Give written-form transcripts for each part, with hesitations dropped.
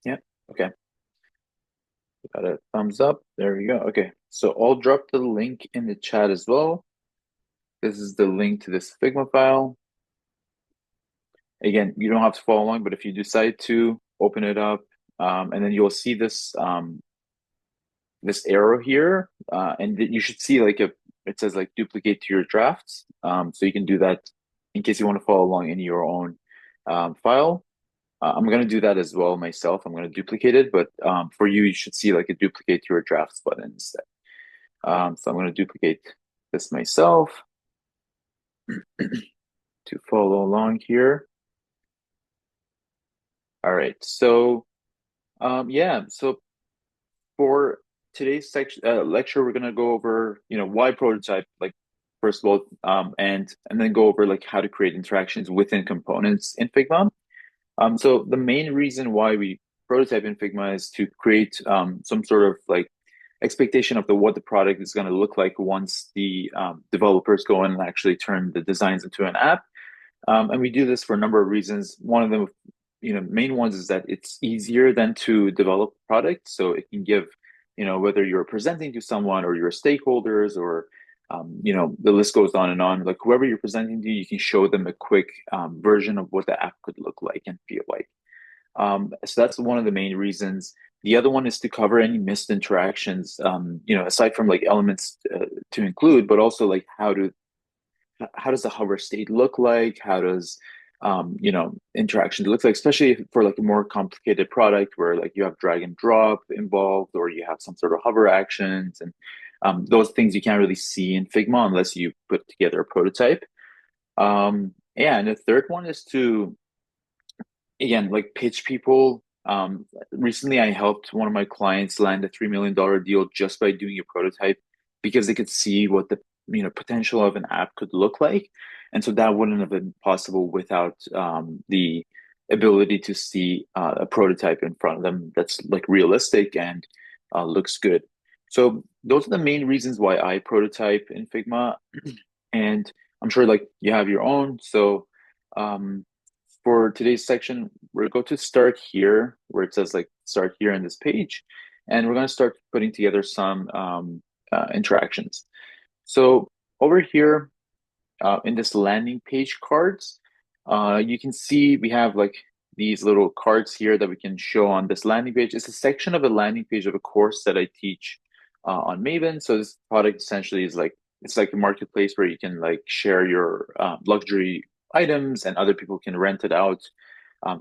Yeah. Okay. Got a thumbs up. There we go. Okay. So I'll drop the link in the chat as well. This is the link to this Figma file. Again, you don't have to follow along, but if you decide to open it up, and then you'll see this arrow here, and you should see like it says like duplicate to your drafts. So you can do that in case you want to follow along in your own file. I'm gonna do that as well myself. I'm gonna duplicate it, but for you, you should see like a duplicate to your drafts button instead. So I'm gonna duplicate this myself to follow along here. All right. So yeah. So for today's section lecture, we're gonna go over why prototype, like first of all, and then go over like how to create interactions within components in Figma. So the main reason why we prototype in Figma is to create some sort of like expectation of what the product is going to look like once the developers go in and actually turn the designs into an app. And we do this for a number of reasons. One of them, main ones is that it's easier than to develop product. So it can give, whether you're presenting to someone or your stakeholders or, the list goes on and on. Like whoever you're presenting to, you can show them a quick version of what the app could look like and feel like. So that's one of the main reasons. The other one is to cover any missed interactions, aside from like elements to include, but also like how does the hover state look like? How does interaction look like, especially for like a more complicated product where like you have drag and drop involved or you have some sort of hover actions and those things you can't really see in Figma unless you put together a prototype. Yeah, and the third one is to again like pitch people. Recently, I helped one of my clients land a $3 million deal just by doing a prototype because they could see what the potential of an app could look like, and so that wouldn't have been possible without the ability to see a prototype in front of them that's like realistic and looks good. So those are the main reasons why I prototype in Figma, and I'm sure like you have your own. So um, for today's section, we're going to start here where it says like start here in this page, and we're going to start putting together some interactions. So over here in this landing page cards, you can see we have like these little cards here that we can show on this landing page. It's a section of a landing page of a course that I teach on Maven. So this product essentially is like it's like a marketplace where you can like share your luxury items and other people can rent it out.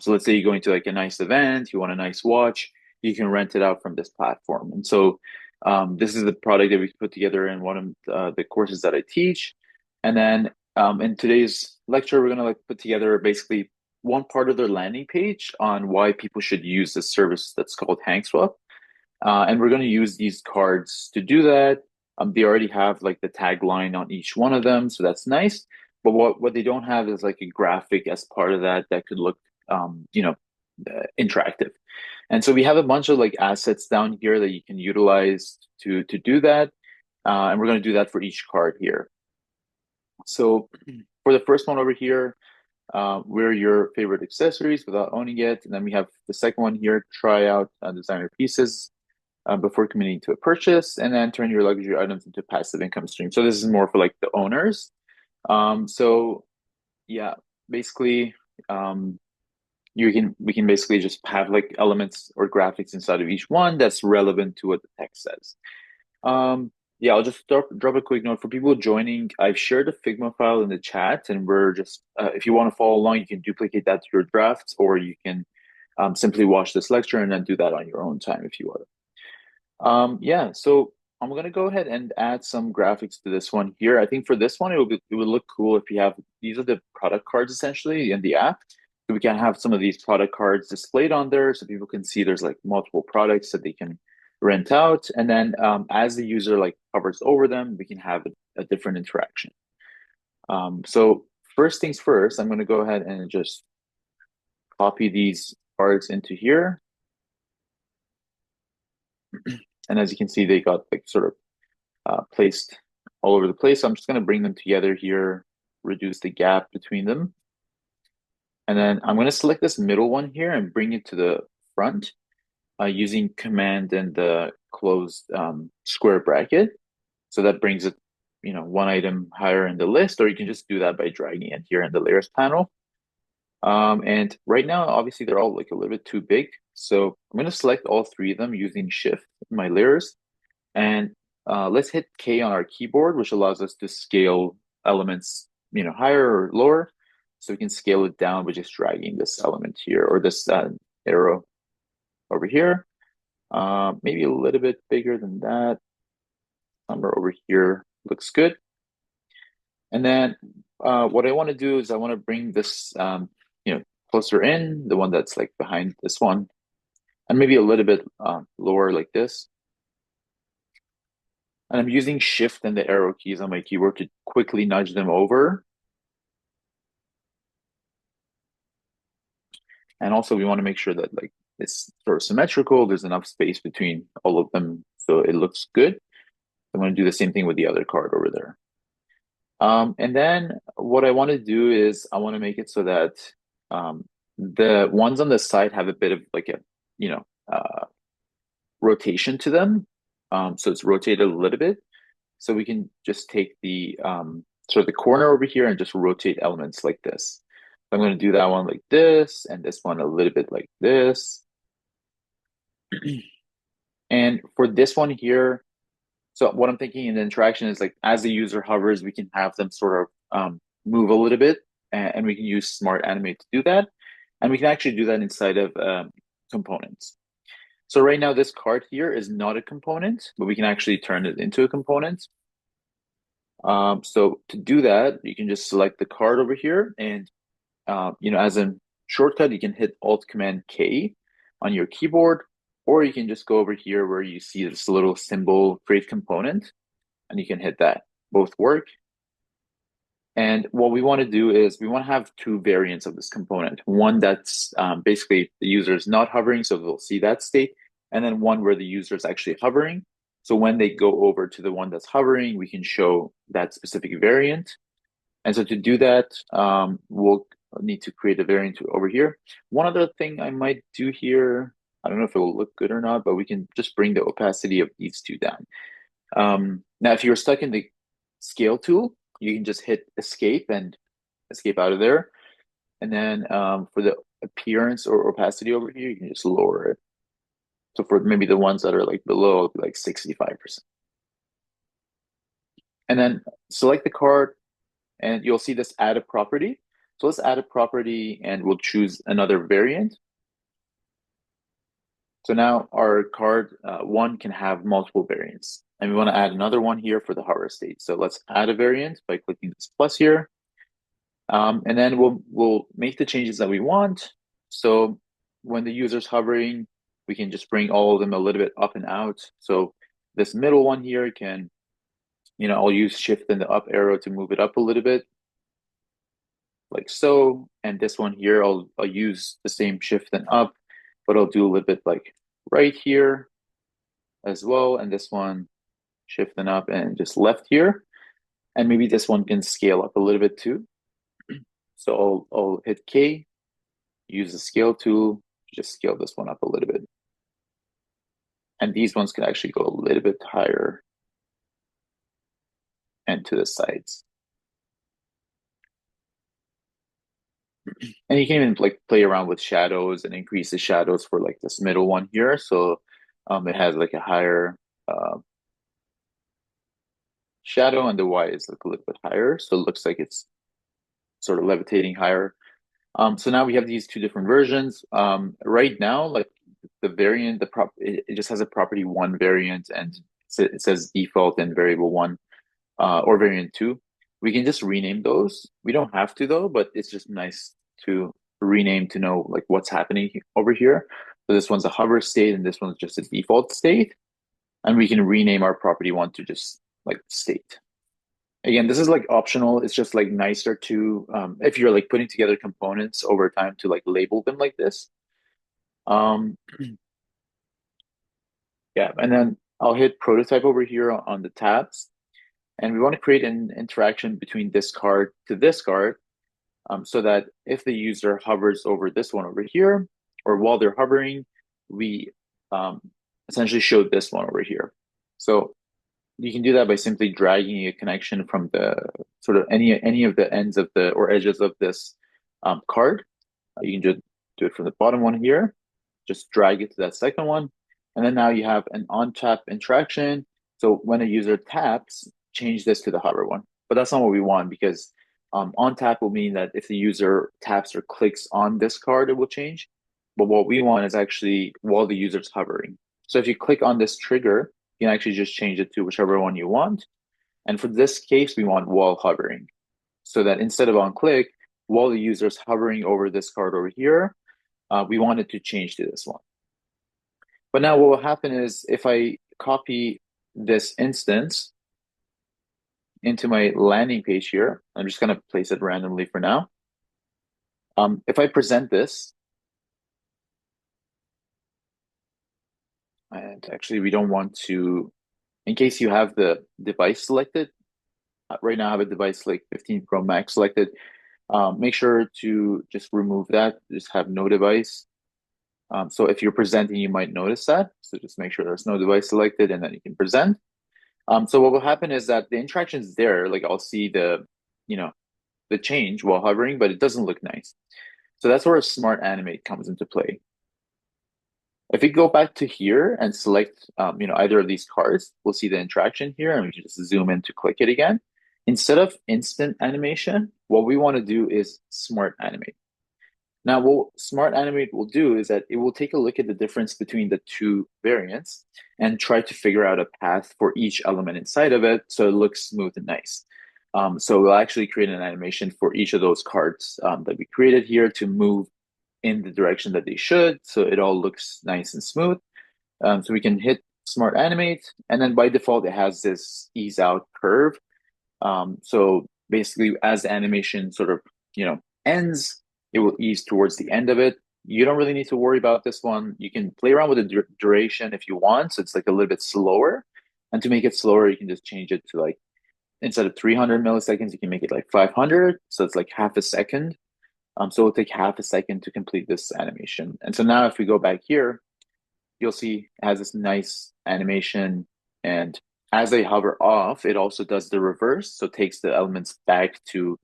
So let's say you're going to like a nice event, you want a nice watch, you can rent it out from this platform. And so this is the product that we put together in one of the courses that I teach. And then in today's lecture, we're gonna like put together basically one part of their landing page on why people should use this service that's called HangSwap. And we're gonna use these cards to do that. They already have like the tagline on each one of them, so that's nice. But what they don't have is like a graphic as part of that that could look interactive. And so we have a bunch of like assets down here that you can utilize to do that. And we're going to do that for each card here. So for the first one over here, wear your favorite accessories without owning it. And then we have the second one here, try out designer pieces before committing to a purchase, and then turn your luxury items into passive income stream. So this is more for like the owners. So yeah, basically, we can basically just have like elements or graphics inside of each one that's relevant to what the text says. Yeah, I'll just drop a quick note for people joining. I've shared a Figma file in the chat, and we're just if you want to follow along, you can duplicate that to your drafts, or you can simply watch this lecture and then do that on your own time if you want. Yeah, so I'm gonna go ahead and add some graphics to this one here. I think for this one, it would look cool if you have these are the product cards essentially in the app. So we can have some of these product cards displayed on there so people can see there's like multiple products that they can rent out. And then as the user like hovers over them, we can have a different interaction. So first things first, I'm gonna go ahead and just copy these cards into here. And as you can see, they got like sort of placed all over the place. So I'm just going to bring them together here, reduce the gap between them. And then I'm going to select this middle one here and bring it to the front. using command and the closed square bracket. So that brings it, one item higher in the list, or you can just do that by dragging it here in the layers panel. And right now, obviously, they're all like a little bit too big. So I'm going to select all three of them using Shift in my layers. And let's hit K on our keyboard, which allows us to scale elements, higher or lower. So we can scale it down by just dragging this element here or this arrow over here. Maybe a little bit bigger than that. Somewhere over here looks good. And then what I want to do is I want to bring this, closer in, the one that's like behind this one, and maybe a little bit lower like this. And I'm using Shift and the arrow keys on my keyboard to quickly nudge them over. And also we want to make sure that like it's sort of symmetrical. There's enough space between all of them so it looks good. I'm going to do the same thing with the other card over there. And then what I want to do is I want to make it so that the ones on the side have a bit of like a, rotation to them. So it's rotated a little bit. So we can just take the sort of the corner over here and just rotate elements like this. I'm going to do that one like this and this one a little bit like this. And for this one here, so what I'm thinking in the interaction is like as the user hovers, we can have them sort of move a little bit, and we can use Smart Animate to do that. And we can actually do that inside of components. So right now, this card here is not a component, but we can actually turn it into a component. So to do that, you can just select the card over here, and as a shortcut, you can hit Alt Command K on your keyboard, or you can just go over here where you see this little symbol create component, and you can hit that. Both work. And what we want to do is we want to have two variants of this component. One that's basically the user is not hovering, so they'll see that state, and then one where the user is actually hovering. So when they go over to the one that's hovering, we can show that specific variant. And so to do that, we'll need to create a variant over here. One other thing I might do here, I don't know if it will look good or not, but we can just bring the opacity of these two down. Now, if you're stuck in the scale tool, you can just hit escape and escape out of there. And then for the appearance or opacity over here, you can just lower it. So for maybe the ones that are like below, like 65%. And then select the card and you'll see this add a property. So let's add a property and we'll choose another variant. So now our card one can have multiple variants. And we want to add another one here for the hover state. So let's add a variant by clicking this plus here. And then we'll make the changes that we want. So when the user's hovering, we can just bring all of them a little bit up and out. So this middle one here can, I'll use Shift and the up arrow to move it up a little bit, like so. And this one here, I'll use the same Shift and up, but I'll do a little bit like right here as well. And this one, Shift and up and just left here. And maybe this one can scale up a little bit too. So I'll hit K, use the scale tool to just scale this one up a little bit. And these ones can actually go a little bit higher and to the sides. And you can even like play around with shadows and increase the shadows for like this middle one here. So it has like a higher shadow and the Y is like a little bit higher. So it looks like it's sort of levitating higher. So now we have these two different versions. Right now, like the variant, it just has a property one variant and it says default and variable one or variant two. We can just rename those. We don't have to though, but it's just nice to rename to know like what's happening over here. So this one's a hover state and this one's just a default state. And we can rename our property one to just like state. Again, this is like optional. It's just like nicer to if you're like putting together components over time to like label them like this. Um, yeah, and then I'll hit prototype over here on the tabs. And we want to create an interaction between this card to this card so that if the user hovers over this one over here, or while they're hovering, we um, essentially show this one over here. So you can do that by simply dragging a connection from the sort of any of the ends of the or edges of this card. You can just do it from the bottom one here, just drag it to that second one. And then now you have an on tap interaction. So when a user taps, change this to the hover one. But that's not what we want because on tap will mean that if the user taps or clicks on this card, it will change. But what we want is actually while the user's hovering. So if you click on this trigger, you can actually just change it to whichever one you want. And for this case, we want while hovering. So that instead of on click, while the user's hovering over this card over here, we want it to change to this one. But now what will happen is if I copy this instance into my landing page here, I'm just going to place it randomly for now. If I present this, and actually we don't want to, in case you have the device selected, right now I have a device like 15 Pro Max selected, make sure to just remove that, just have no device. So if you're presenting, you might notice that. So just make sure there's no device selected and then you can present. So what will happen is that the interaction is there, like I'll see the, you know, the change while hovering, but it doesn't look nice. So that's where a smart animate comes into play. If we go back to here and select, either of these cards, we'll see the interaction here, and we can just zoom in to click it again. Instead of instant animation, what we want to do is smart animate. Now, what Smart Animate will do is that it will take a look at the difference between the two variants and try to figure out a path for each element inside of it so it looks smooth and nice. So we'll actually create an animation for each of those cards that we created here to move in the direction that they should, so it all looks nice and smooth. So we can hit Smart Animate, and then by default, it has this ease out curve. So basically, as the animation sort of, ends, it will ease towards the end of it. You don't really need to worry about this one. You can play around with the duration if you want. So it's like a little bit slower. And to make it slower, you can just change it to like, instead of 300 milliseconds, you can make it like 500. So it's like half a second. So it'll take half a second to complete this animation. And so now if we go back here, you'll see it has this nice animation. And as I hover off, it also does the reverse. So it takes the elements back to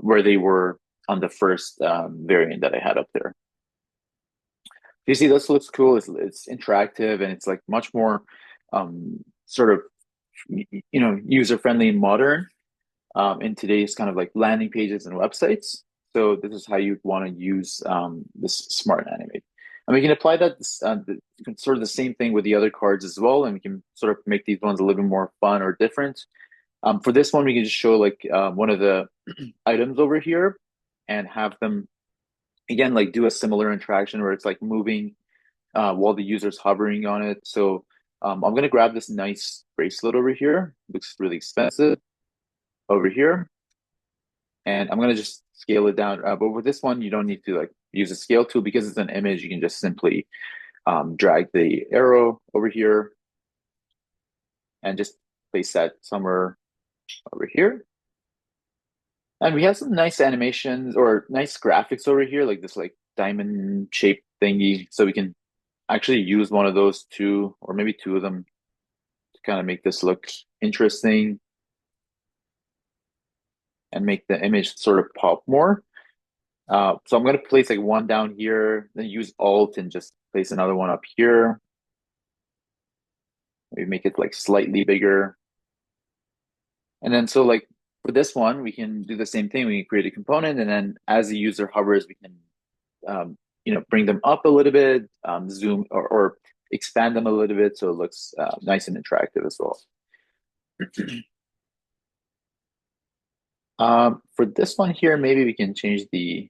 where they were on the first variant that I had up there. You see, this looks cool. It's interactive and it's like much more sort of, user friendly and modern in today's kind of like landing pages and websites. So this is how you'd want to use this smart animate. And we can apply that sort of the same thing with the other cards as well. And we can sort of make these ones a little bit more fun or different. For this one, we can just show like one of the items over here and have them, again, like do a similar interaction where it's like moving while the user's hovering on it. So I'm going to grab this nice bracelet over here. Looks really expensive over here. And I'm going to just scale it down. But with this one, you don't need to like use a scale tool because it's an image. You can just simply drag the arrow over here and just place that somewhere over here. And we have some nice animations or nice graphics over here, like this like diamond shaped thingy. So we can actually use one of those two, or maybe two of them to kind of make this look interesting and make the image sort of pop more. So I'm going to place like one down here, then use Alt and just place another one up here. Maybe make it like slightly bigger. And then so like for this one, we can do the same thing. We can create a component, and then as the user hovers, we can bring them up a little bit, zoom or expand them a little bit so it looks nice and attractive as well. For this one here, maybe we can change the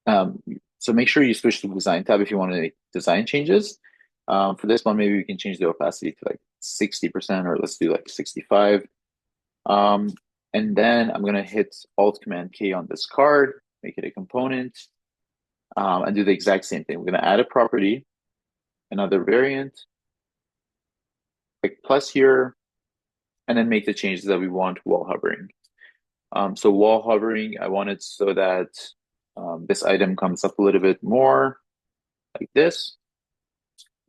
so make sure you switch to design tab if you want to make design changes. For this one, maybe we can change the opacity to like 60%, or let's do like 65. And then I'm gonna hit Alt Command K on this card, make it a component, and do the exact same thing. We're gonna add a property, another variant, click plus here, and then make the changes that we want while hovering. So while hovering, I want it so that this item comes up a little bit more like this.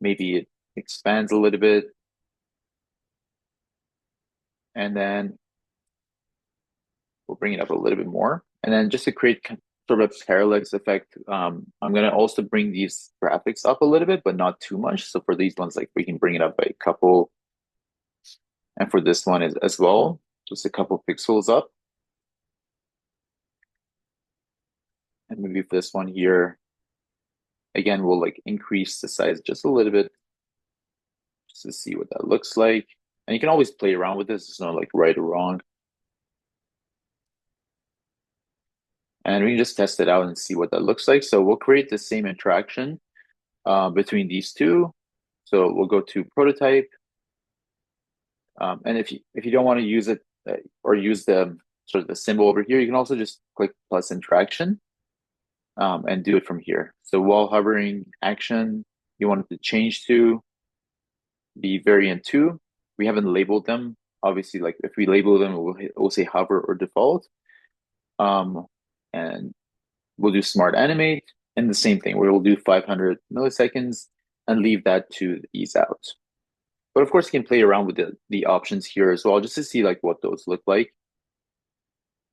maybe it expands a little bit. And then we'll bring it up a little bit more. And then just to create sort of a parallax effect, I'm going to also bring these graphics up a little bit, but not too much. So for these ones, like we can bring it up by a couple. And for this one as well, just a couple pixels up. And maybe for this one here, again, we'll like increase the size just a little bit just to see what that looks like. And you can always play around with this. It's not like right or wrong. And we can just test it out and see what that looks like. So we'll create the same interaction between these two. So we'll go to prototype. And if you don't want to use it or use the sort of the symbol over here, you can also just click plus interaction and do it from here. So while hovering action, you want it to change to the variant 2. We haven't labeled them. Obviously, like if we label them, we'll say hover or default. And we'll do smart animate and the same thing where we'll do 500 milliseconds and leave that to ease out. But of course, you can play around with the options here as well, just to see like what those look like.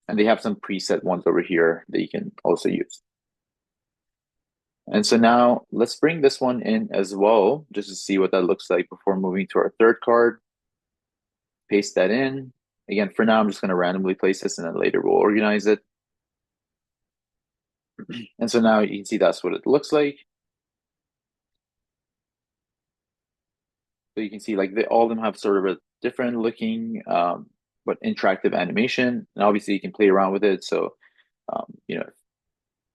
And they have some preset ones over here that you can also use. And so now let's bring this one in as well, just to see what that looks like before moving to our third card. Paste that in. Again, for now, I'm just going to randomly place this and then later we'll organize it. And so now you can see that's what it looks like. So you can see like all of them have sort of a different looking, but interactive animation. And obviously you can play around with it. So, you know,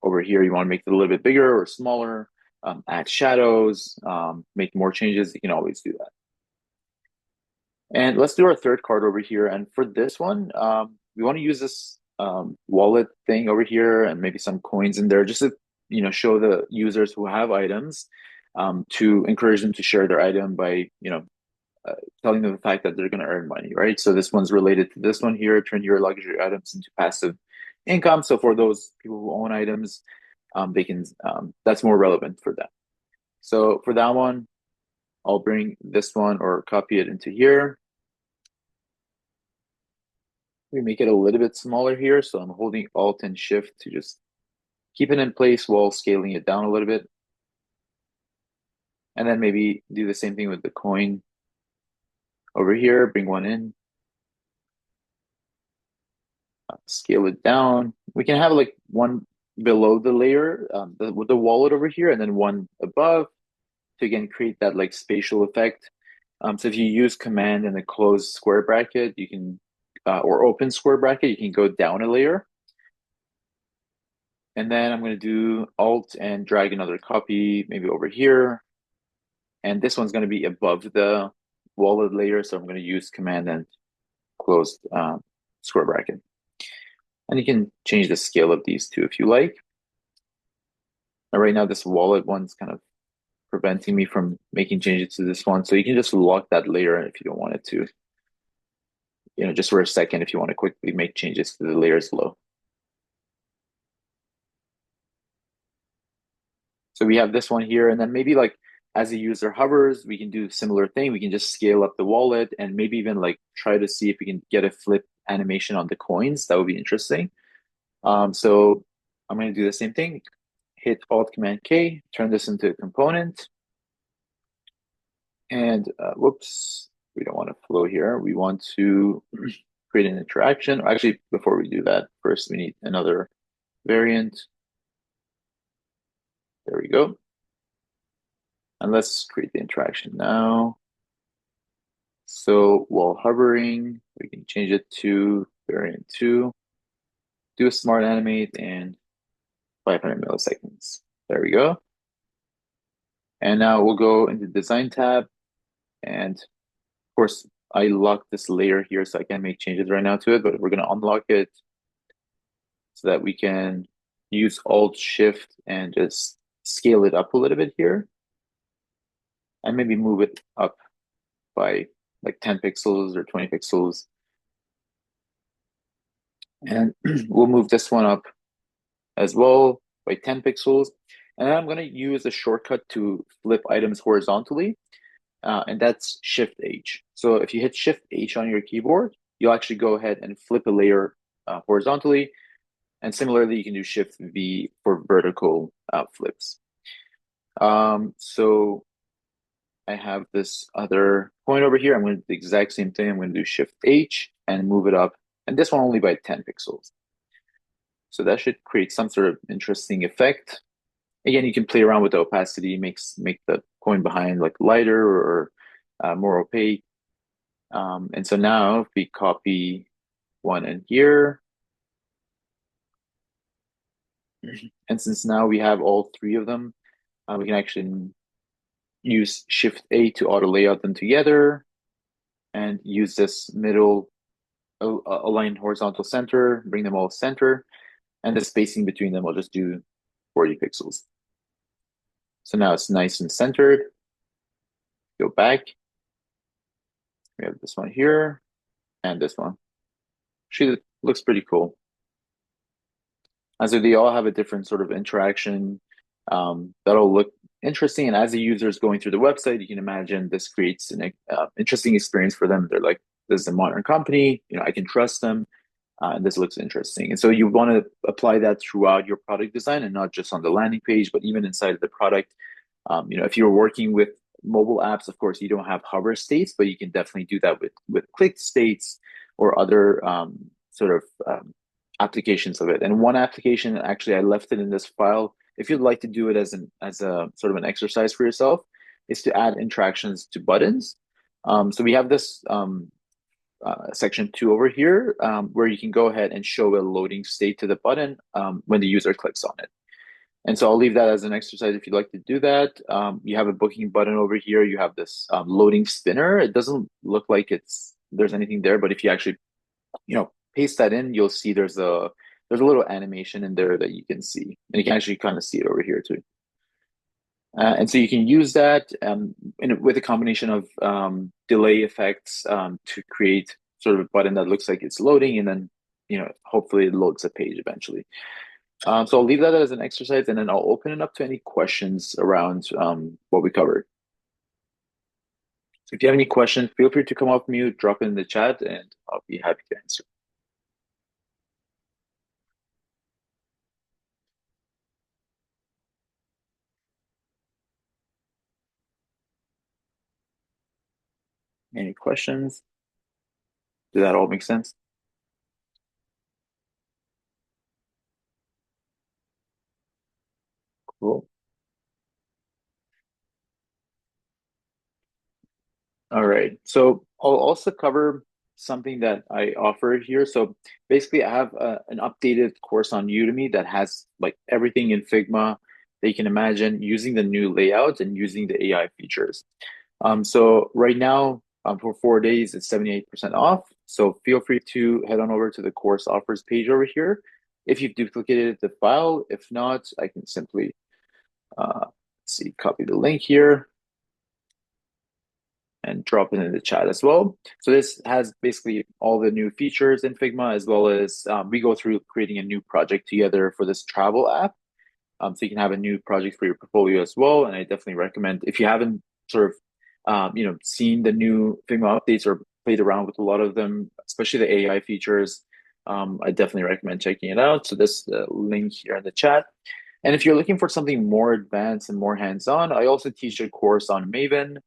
over here, you want to make it a little bit bigger or smaller, add shadows, make more changes. You can always do that. And let's do our third card over here. And for this one, we want to use this wallet thing over here and maybe some coins in there just to, you know, show the users who have items to encourage them to share their item by, you know, telling them the fact that they're going to earn money, right? So this one's related to this one here, turn your luxury items into passive income. So for those people who own items, they can, that's more relevant for them. So for that one, I'll bring this one or copy it into here. We make it a little bit smaller here. So I'm holding Alt and Shift to just keep it in place while scaling it down a little bit. And then maybe do the same thing with the coin over here, bring one in, scale it down. We can have like one below the layer with the wallet over here and then one above to again create that like spatial effect. So if you use command and a closed square bracket, you can, or open square bracket, you can go down a layer. And then I'm going to do Alt and drag another copy maybe over here. And this one's going to be above the wallet layer. So I'm going to use command and closed square bracket. And you can change the scale of these two if you like. Now, right now, this wallet one's kind of preventing me from making changes to this one. So you can just lock that layer if you don't want it to, you know, just for a second if you want to quickly make changes to the layers below. So we have this one here, and then maybe like as the user hovers, we can do a similar thing. We can just scale up the wallet and maybe even like try to see if we can get a flip animation on the coins. That would be interesting. So I'm going to do the same thing. Hit Alt Command K, turn this into a component. And whoops, we don't want to flow here. We want to create an interaction. Actually, before we do that, first we need another variant. There we go. And let's create the interaction now. So while hovering, we can change it to variant 2, do a smart animate and 500 milliseconds. There we go. And now we'll go into design tab. And of course, I locked this layer here, so I can't make changes right now to it, but we're going to unlock it so that we can use Alt Shift and just scale it up a little bit here. And maybe move it up by like 10 pixels or 20 pixels. And we'll move this one up as well by 10 pixels. And then I'm going to use a shortcut to flip items horizontally, and that's Shift H. So if you hit Shift H on your keyboard, you'll actually go ahead and flip a layer horizontally. And similarly, you can do Shift V for vertical flips. So I have this other point over here. I'm going to do the exact same thing. I'm going to do Shift H and move it up. And this one only by 10 pixels. So that should create some sort of interesting effect. Again, you can play around with the opacity, make the coin behind like lighter or more opaque. And so now if we copy one in here, and since now we have all three of them, we can actually use Shift A to auto layout them together and use this middle align horizontal center, bring them all center, and the spacing between them, I'll just do 40 pixels. So now it's nice and centered. Go back. We have this one here and this one. Actually, it looks pretty cool. And so they all have a different sort of interaction that'll look interesting. And as the user is going through the website, you can imagine this creates an interesting experience for them. They're like, this is a modern company, I can trust them. And this looks interesting. And so you want to apply that throughout your product design and not just on the landing page, but even inside of the product. If you're working with mobile apps, of course, you don't have hover states, but you can definitely do that with click states or other sort of applications of it. And one application, actually, I left it in this file. If you'd like to do it as a sort of an exercise for yourself, is to add interactions to buttons. So we have this section 2 over here, where you can go ahead and show a loading state to the button when the user clicks on it. And so I'll leave that as an exercise if you'd like to do that. You have a booking button over here. You have this loading spinner. It doesn't look like there's anything there, but if you actually, paste that in, you'll see there's a little animation in there that you can see, and you can actually kind of see it over here too. And so you can use that with a combination of delay effects to create sort of a button that looks like it's loading, and then hopefully it loads a page eventually. So I'll leave that as an exercise, and then I'll open it up to any questions around what we covered. So if you have any questions, feel free to come off mute, drop it in the chat, and I'll be happy to answer. Any questions? Did that all make sense? Cool. All right. So I'll also cover something that I offer here. So basically, I have an updated course on Udemy that has like everything in Figma that you can imagine, using the new layout and using the AI features. So right now, for 4 days, it's 78% off. So feel free to head on over to the course offers page over here if you've duplicated the file. If not, I can simply copy the link here and drop it in the chat as well. So this has basically all the new features in Figma, as well as we go through creating a new project together for this travel app. So you can have a new project for your portfolio as well. And I definitely recommend, if you haven't sort of seen the new Figma updates or played around with a lot of them, especially the AI features, I definitely recommend checking it out. So this link here in the chat. And if you're looking for something more advanced and more hands-on, I also teach a course on Maven.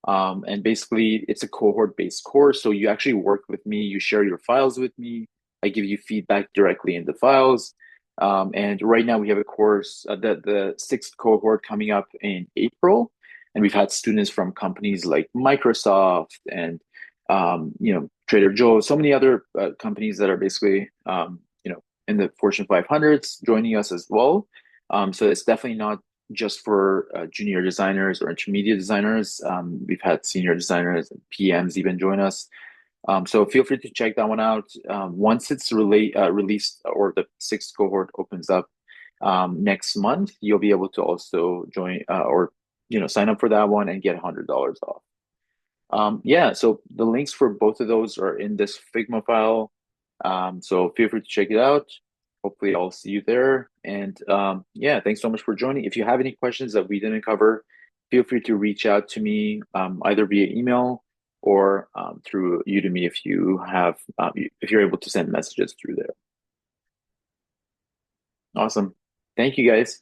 And basically, it's a cohort-based course. So you actually work with me, you share your files with me, I give you feedback directly in the files. And right now we have a course, the 6th cohort coming up in April. And we've had students from companies like Microsoft and Trader Joe's, so many other companies that are basically in the Fortune 500s joining us as well. So it's definitely not just for junior designers or intermediate designers. We've had senior designers and PMs even join us. So feel free to check that one out. Once it's released, or the 6th cohort opens up next month, you'll be able to also join or sign up for that one and get $100 off. Yeah, so the links for both of those are in this Figma file. So feel free to check it out. Hopefully I'll see you there. And yeah, thanks so much for joining. If you have any questions that we didn't cover, feel free to reach out to me either via email or through Udemy if you have if you're able to send messages through there. Awesome. Thank you guys.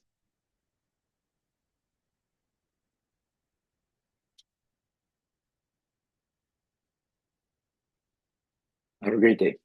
Have a great day.